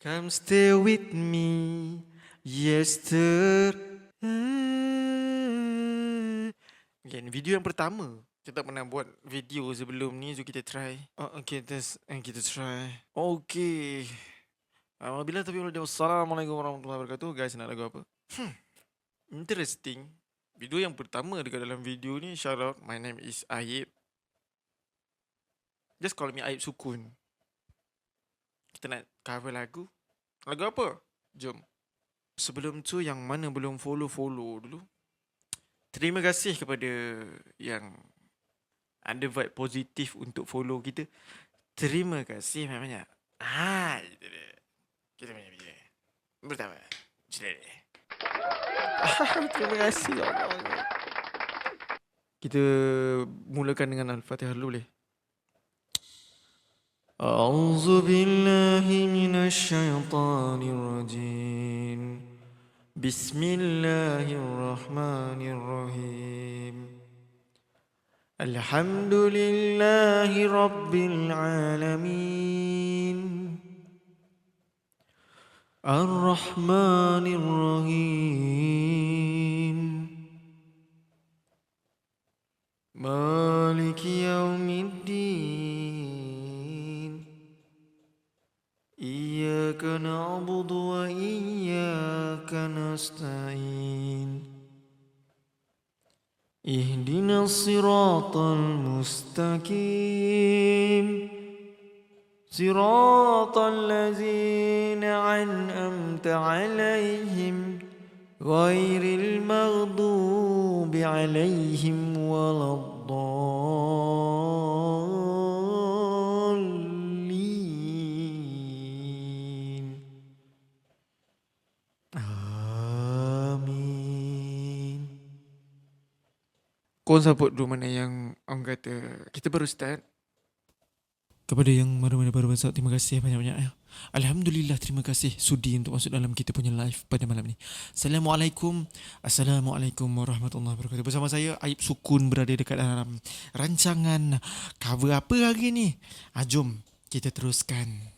Come stay with me, yesterday. Okay, ni video yang pertama. Kita tak pernah buat video sebelum ni, so kita try. Okay, kita try. Okay. Alhamdulillah, tapi Assalamualaikum warahmatullahi wabarakatuh. Guys, nak lagu apa? Interesting. Video yang pertama dekat dalam video ni, shout out, my name is Aib. Just call me Aib Sukun. Kita nak cover lagu. Lagu apa? Jom. Sebelum tu, yang mana belum follow dulu. Terima kasih kepada yang ada vibe positif untuk follow kita. Terima kasih banyak-banyak. Itu dia. Kita punya video. Pertama. Terima kasih Allah. Kita mulakan dengan Al-Fatihah dulu boleh? A'udzu billahi minasy syaithanir rajim. Bismillahirrahmanirrahim. Alhamdulillahi rabbil alamin. Ar-Rahmanir Rahim. Maliki yaumiddin. Iyyaka na'budu wa iyyaka nasta'in. Ihdinas siratal mustaqim. Siratal ladzina an'amta 'alaihim ghairil maghdubi 'alaihim waladdallin. Amin. Kau support dulu mana yang orang kata kita baru start. Kepada yang baru masuk, terima kasih banyak-banyak ya. Alhamdulillah, terima kasih sudi untuk masuk dalam kita punya live pada malam ni. Assalamualaikum warahmatullahi wabarakatuh. Bersama saya Aib Sukun berada dekat dalam rancangan cover apa hari ni? Jom kita teruskan.